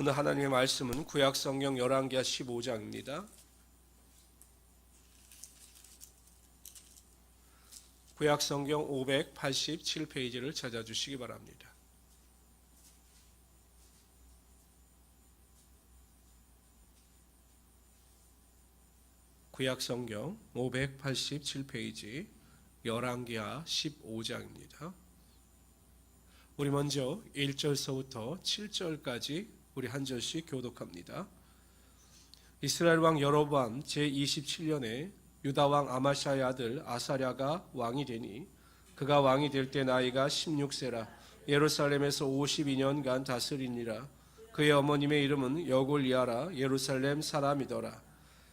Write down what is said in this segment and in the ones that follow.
오늘 하나님의 말씀은 구약성경 열왕기하 15장입니다. 구약성경 587페이지를 찾아주시기 바랍니다. 구약성경 587페이지 열왕기하 15장입니다. 우리 먼저 1절서부터 7절까지 우리 한 절씩 교독합니다. 이스라엘 왕 여로보암 제27년에 유다 왕 아마샤의 아들 아사랴가 왕이 되니 그가 왕이 될 때 나이가 16세라 예루살렘에서 52년간 다스리니라. 그의 어머님의 이름은 여골리아라 예루살렘 사람이더라.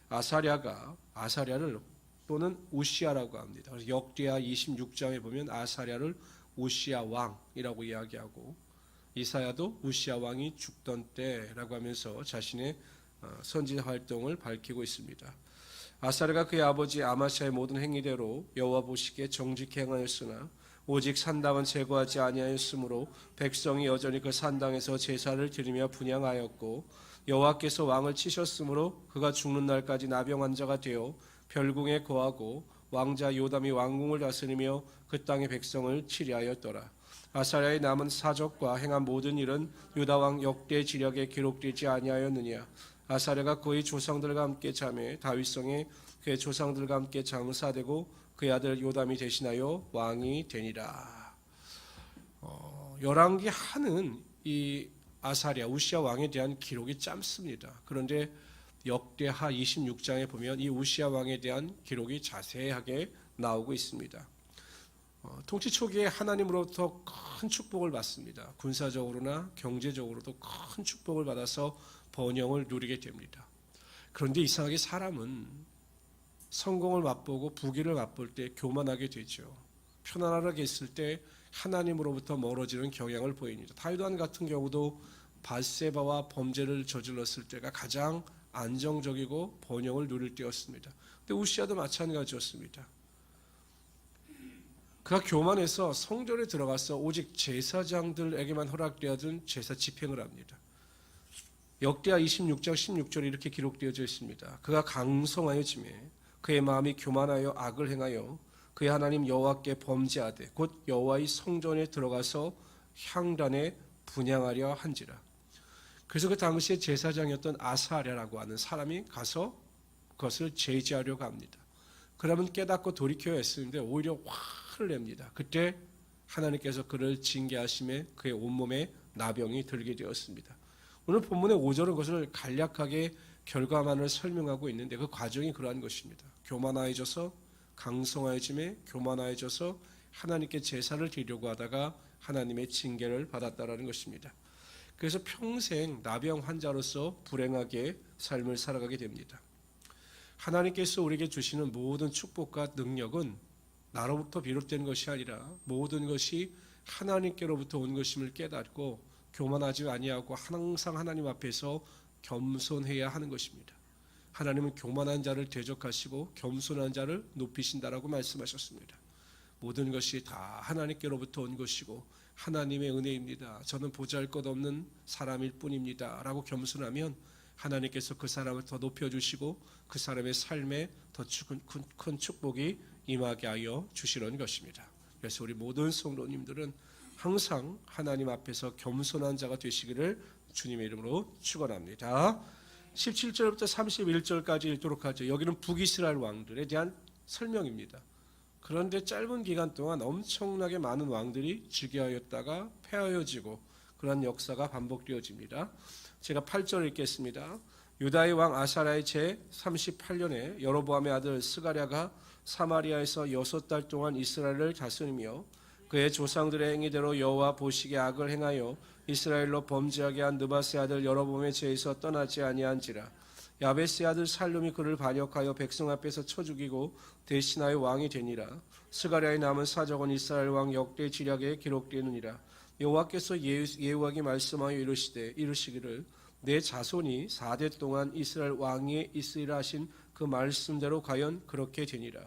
아사랴가 아사랴를 또는 우시아라고 합니다. 역대하 26장에 보면 아사랴를 우시아 왕이라고 이야기하고 이사야도 우시아 왕이 죽던 때라고 하면서 자신의 선지 활동을 밝히고 있습니다. 아사랴가 그의 아버지 아마샤의 모든 행위대로 여호와 보시기에 정직히 행하였으나 오직 산당은 제거하지 아니하였으므로 백성이 여전히 그 산당에서 제사를 드리며 분향하였고 여호와께서 왕을 치셨으므로 그가 죽는 날까지 나병 환자가 되어 별궁에 거하고 왕자 요담이 왕궁을 다스리며 그 땅의 백성을 치리하였더라. 아사랴의 남은 사적과 행한 모든 일은 유다 왕 역대 지략에 기록되지 아니하였느냐. 아사랴가 그의 조상들과 함께 잠에 다윗성에 그의 조상들과 함께 장사되고 그의 아들 요담이 대신하여 왕이 되니라. 열왕기 하는 이 아사랴 우시아 왕에 대한 기록이 짧습니다. 그런데 역대하 26장에 보면 이 우시아 왕에 대한 기록이 자세하게 나오고 있습니다. 통치 초기에 하나님으로부터 큰 축복을 받습니다. 군사적으로나 경제적으로도 큰 축복을 받아서 번영을 누리게 됩니다. 그런데 이상하게 사람은 성공을 맛보고 부귀를 맛볼 때 교만하게 되죠. 편안하게 있을 때 하나님으로부터 멀어지는 경향을 보입니다. 다윗 왕 같은 경우도 밧세바와 범죄를 저질렀을 때가 가장 안정적이고 번영을 누릴 때였습니다. 근데 우시아도 마찬가지였습니다. 그가 교만해서 성전에 들어가서 오직 제사장들에게만 허락되어진 제사 집행을 합니다. 역대하 26장 16절에 이렇게 기록되어져 있습니다. 그가 강성하여지매 그의 마음이 교만하여 악을 행하여 그의 하나님 여호와께 범죄하되 곧 여호와의 성전에 들어가서 향단에 분향하려 한지라. 그래서 그 당시에 제사장이었던 아사랴라고 하는 사람이 가서 그것을 제지하려고 합니다. 그러면 깨닫고 돌이켜야 했는데 오히려 화를 냅니다. 그때 하나님께서 그를 징계하심에 그의 온몸에 나병이 들게 되었습니다. 오늘 본문의 5절은 그것을 간략하게 결과만을 설명하고 있는데 그 과정이 그러한 것입니다. 교만하여져서 강성하여짐에 교만하여져서 하나님께 제사를 드리려고 하다가 하나님의 징계를 받았다라는 것입니다. 그래서 평생 나병 환자로서 불행하게 삶을 살아가게 됩니다. 하나님께서 우리에게 주시는 모든 축복과 능력은 나로부터 비롯된 것이 아니라 모든 것이 하나님께로부터 온 것임을 깨닫고 교만하지 아니하고 항상 하나님 앞에서 겸손해야 하는 것입니다. 하나님은 교만한 자를 대적하시고 겸손한 자를 높이신다라고 말씀하셨습니다. 모든 것이 다 하나님께로부터 온 것이고 하나님의 은혜입니다. 저는 보잘것없는 사람일 뿐입니다. 라고 겸손하면 하나님께서 그 사람을 더 높여주시고 그 사람의 삶에 더 큰 축복이 임하게 하여 주시는 것입니다. 그래서 우리 모든 성도님들은 항상 하나님 앞에서 겸손한 자가 되시기를 주님의 이름으로 축원합니다. 17절부터 31절까지 읽도록 하죠. 여기는 북이스라엘 왕들에 대한 설명입니다. 그런데 짧은 기간 동안 엄청나게 많은 왕들이 즉위하였다가 폐하여지고 그런 역사가 반복되어집니다. 제가 8절 읽겠습니다. 유다의 왕 아사랴의 제38년에 여로보암의 아들 스가랴가 사마리아에서 6달 동안 이스라엘을 다스리며 그의 조상들의 행위대로 여호와 보시기에 악을 행하여 이스라엘로 범죄하게 한 느바스의 아들 여로보암의 죄에서 떠나지 아니한지라. 야베스의 아들 살룸이 그를 반역하여 백성 앞에서 쳐 죽이고 대신하여 왕이 되니라. 스가랴의 남은 사적은 이스라엘 왕 역대 지략에 기록되느니라. 여호와께서 예후에게 말씀하여 이르시기를 내 자손이 4대 동안 이스라엘 왕위에 있으리라 하신 그 말씀대로 과연 그렇게 되니라.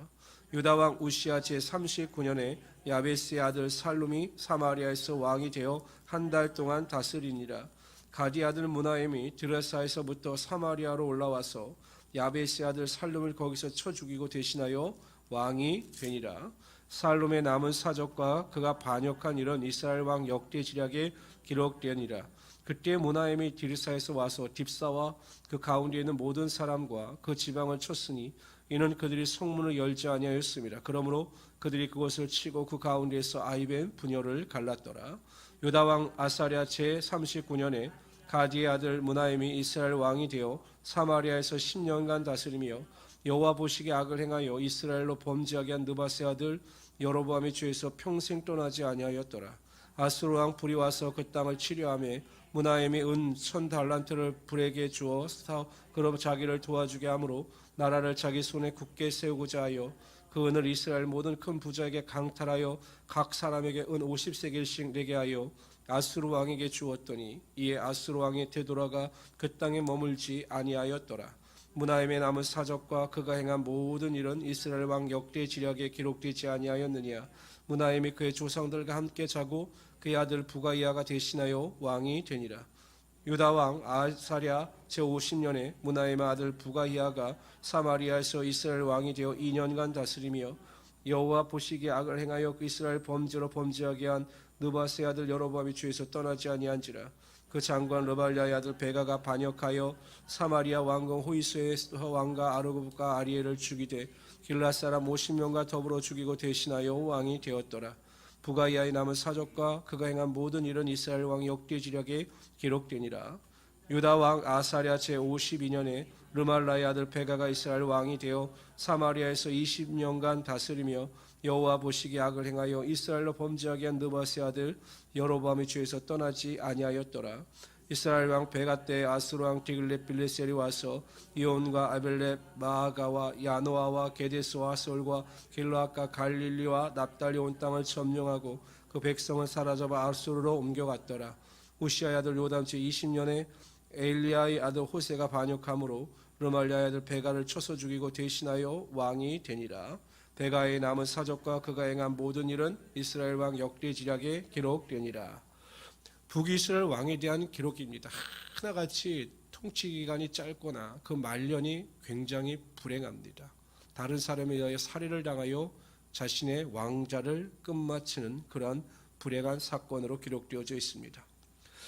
유다 왕 우시아 제39년에 야베스의 아들 살룸이 사마리아에서 왕이 되어 한 달 동안 다스리니라. 가디 아들 무나엠이 드레사에서부터 사마리아로 올라와서 야베스의 아들 살룸을 거기서 쳐 죽이고 대신하여 왕이 되니라. 살룸의 남은 사적과 그가 반역한 일은 이스라엘 왕 역대 지략에 기록되니라. 그때 무나엠이 디르사에서 와서 딥사와 그 가운데 있는 모든 사람과 그 지방을 쳤으니 이는 그들이 성문을 열지 아니하였습니다. 그러므로 그들이 그것을 치고 그 가운데에서 아이벤 분열을 갈랐더라. 유다 왕 아사랴 제 39년에 가디의 아들 무나엠이 이스라엘 왕이 되어 사마리아에서 10년간 다스리며 여호와 보시기에 악을 행하여 이스라엘로 범죄하게 한 느바세 아들 여로보암의 죄에서 평생 떠나지 아니하였더라. 아수르 왕 불이 와서 그 땅을 치려하며 무나엠이 은 1000달란트를 불에게 주어 그럼 자기를 도와주게 하므로 나라를 자기 손에 굳게 세우고자 하여 그 은을 이스라엘 모든 큰 부자에게 강탈하여 각 사람에게 은 50세겔씩 내게 하여 아수르 왕에게 주었더니 이에 아수르 왕이 되돌아가 그 땅에 머물지 아니하였더라. 무나엠의 남은 사적과 그가 행한 모든 일은 이스라엘 왕 역대 지략에 기록되지 아니하였느냐. 무나엠이 그의 조상들과 함께 자고 그의 아들 부가이아가 대신하여 왕이 되니라. 유다 왕 아사랴 제50년에 무나엠의 아들 부가이아가 사마리아에서 이스라엘 왕이 되어 2년간 다스리며 여호와 보시기에 악을 행하여 그 이스라엘 범죄로 범죄하게 한 느바세 아들 여로보암의 죄에서 떠나지 아니한지라. 그 장관 르발랴의 아들 베가가 반역하여 사마리아 왕궁 호이스의 왕과 아르고브과 아리엘을 죽이되 길앗 사람 50명과 더불어 죽이고 대신하여 왕이 되었더라. 부가이아의 남은 사적과 그가 행한 모든 일은 이스라엘 왕 역대 지략에 기록되니라. 유다 왕 아사랴 제52년에 르말라의 아들 베가가 이스라엘 왕이 되어 사마리아에서 20년간 다스리며 여호와 보시기에 악을 행하여 이스라엘로 범죄하게 한 느바세 아들 여로보암의 죄에서 떠나지 아니하였더라. 이스라엘 왕 베가 때 아수르 왕 디글렛 빌레셀이 와서 이온과 아벨렛 마아가와 야노아와 게데스와 솔과 길라앗과 갈릴리와 납달리 온 땅을 점령하고 그 백성을 사로잡아 아수르로 옮겨갔더라. 우시아의 아들 요담 제20년에 엘리야의 아들 호세가 반역함으로 르말랴의 아들 베가를 쳐서 죽이고 대신하여 왕이 되니라. 베가의 남은 사적과 그가 행한 모든 일은 이스라엘 왕 역대 지략에 기록되니라. 북이스라엘 왕에 대한 기록입니다. 하나같이 통치 기간이 짧거나 그 말년이 굉장히 불행합니다. 다른 사람에 의하여 살해를 당하여 자신의 왕자를 끝마치는 그러한 불행한 사건으로 기록되어져 있습니다.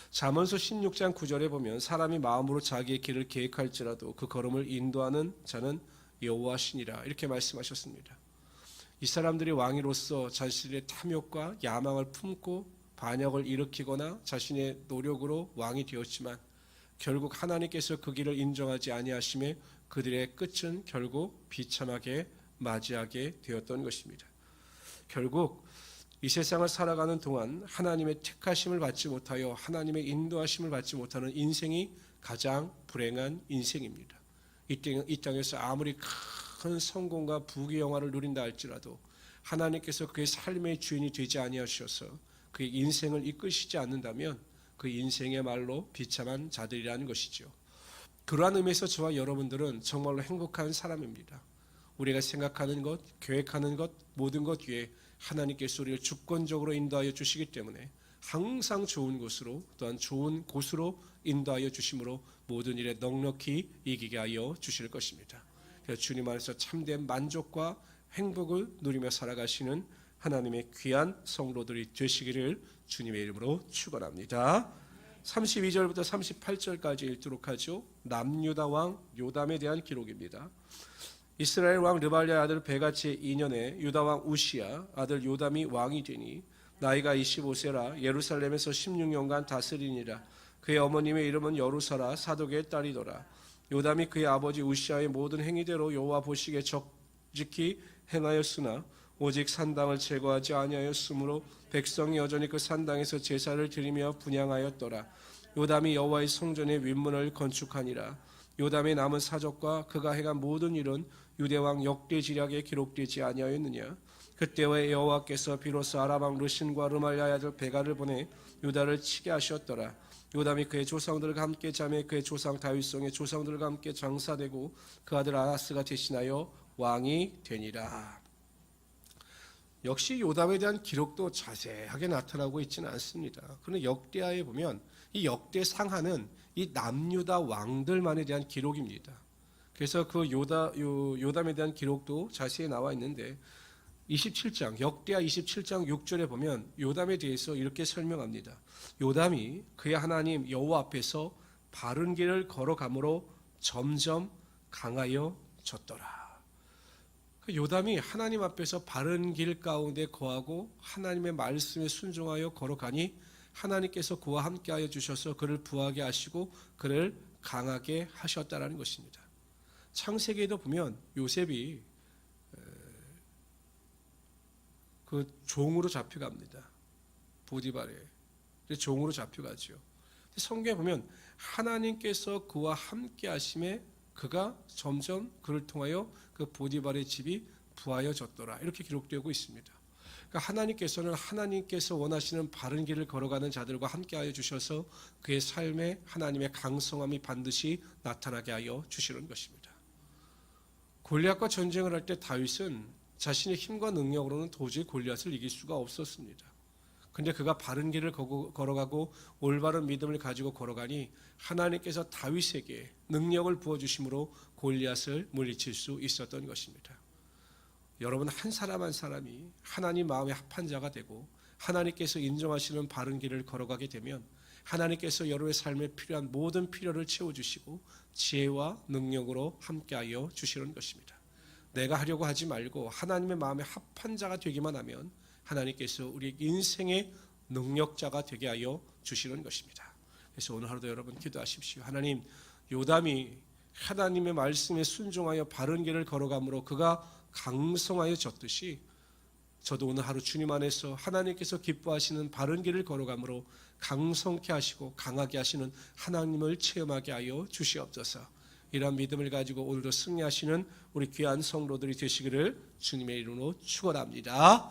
잠언서 16장 9절에 보면 사람이 마음으로 자기의 길을 계획할지라도 그 걸음을 인도하는 자는 여호와시니라 이렇게 말씀하셨습니다. 이 사람들이 왕으로서 자신의 탐욕과 야망을 품고 반역을 일으키거나 자신의 노력으로 왕이 되었지만 결국 하나님께서 그 길을 인정하지 아니하심에 그들의 끝은 결국 비참하게 맞이하게 되었던 것입니다. 결국 이 세상을 살아가는 동안 하나님의 택하심을 받지 못하여 하나님의 인도하심을 받지 못하는 인생이 가장 불행한 인생입니다. 이 땅에서 아무리 큰 성공과 부귀영화를 누린다 할지라도 하나님께서 그의 삶의 주인이 되지 아니하셔서 그의 인생을 이끄시지 않는다면 그 인생의 말로 비참한 자들이라는 것이죠. 그러한 의미에서 저와 여러분들은 정말로 행복한 사람입니다. 우리가 생각하는 것, 계획하는 것, 모든 것 위에 하나님께서 우리를 주권적으로 인도하여 주시기 때문에 항상 좋은 곳으로 또한 좋은 곳으로 인도하여 주심으로 모든 일에 넉넉히 이기게 하여 주실 것입니다. 그래서 주님 안에서 참된 만족과 행복을 누리며 살아가시는 하나님의 귀한 성도들이 되시기를 주님의 이름으로 축원합니다. 32절부터 38절까지 읽도록 하죠. 남유다 왕 요담에 대한 기록입니다. 이스라엘 왕 르발랴의 아들 베가 제2년에 유다 왕 우시야 아들 요담이 왕이 되니 나이가 25세라 예루살렘에서 16년간 다스리니라. 그의 어머님의 이름은 여루사라 사독의 딸이더라. 요담이 그의 아버지 우시야의 모든 행위대로 여호와 보시기에 적직히 행하였으나 오직 산당을 제거하지 아니하였으므로 백성이 여전히 그 산당에서 제사를 드리며 분향하였더라. 요담이 여호와의 성전의 윗문을 건축하니라. 요담의 남은 사적과 그가 행한 모든 일은 유대왕 역대 지략에 기록되지 아니하였느냐. 그때와 여호와께서 비로소 아람 왕 르신과 르말랴의 아들 베가를 보내 유다를 치게 하셨더라. 요담이 그의 조상들과 함께 잠에 그의 조상 다윗성의 조상들과 함께 장사되고 그 아들 아하스가 대신하여 왕이 되니라. 역시 요담에 대한 기록도 자세하게 나타나고 있지는 않습니다. 그런데 역대하에 보면 이 역대 상하는 이 남유다 왕들만에 대한 기록입니다. 그래서 그 요담에 대한 기록도 자세히 나와 있는데 27장 역대하 27장 6절에 보면 요담에 대해서 이렇게 설명합니다. 요담이 그의 하나님 여호와 앞에서 바른 길을 걸어감으로 점점 강하여졌더라. 요담이 하나님 앞에서 바른 길 가운데 거하고 하나님의 말씀에 순종하여 걸어가니 하나님께서 그와 함께하여 주셔서 그를 부하게 하시고 그를 강하게 하셨다라는 것입니다. 창세기에도 보면 요셉이 그 종으로 잡혀갑니다. 보디발에 종으로 잡혀가죠. 성경에 보면 하나님께서 그와 함께하심에 그가 점점 그를 통하여 그 보디발의 집이 부하여졌더라 이렇게 기록되고 있습니다. 그러니까 하나님께서는 하나님께서 원하시는 바른 길을 걸어가는 자들과 함께하여 주셔서 그의 삶에 하나님의 강성함이 반드시 나타나게 하여 주시는 것입니다. 골리앗과 전쟁을 할 때 다윗은 자신의 힘과 능력으로는 도저히 골리앗을 이길 수가 없었습니다. 근데 그가 바른 길을 걸어가고 올바른 믿음을 가지고 걸어가니 하나님께서 다윗에게 능력을 부어주심으로 골리앗을 물리칠 수 있었던 것입니다. 여러분 한 사람 한 사람이 하나님 마음에 합한 자가 되고 하나님께서 인정하시는 바른 길을 걸어가게 되면 하나님께서 여러분의 삶에 필요한 모든 필요를 채워주시고 지혜와 능력으로 함께하여 주시는 것입니다. 내가 하려고 하지 말고 하나님의 마음에 합한 자가 되기만 하면 하나님께서 우리 인생의 능력자가 되게 하여 주시는 것입니다. 그래서 오늘 하루도 여러분 기도하십시오. 하나님, 요담이 하나님의 말씀에 순종하여 바른 길을 걸어감으로 그가 강성하여졌듯이 저도 오늘 하루 주님 안에서 하나님께서 기뻐하시는 바른 길을 걸어감으로 강성케 하시고 강하게 하시는 하나님을 체험하게 하여 주시옵소서. 이러한 믿음을 가지고 오늘도 승리하시는 우리 귀한 성도들이 되시기를 주님의 이름으로 축원합니다.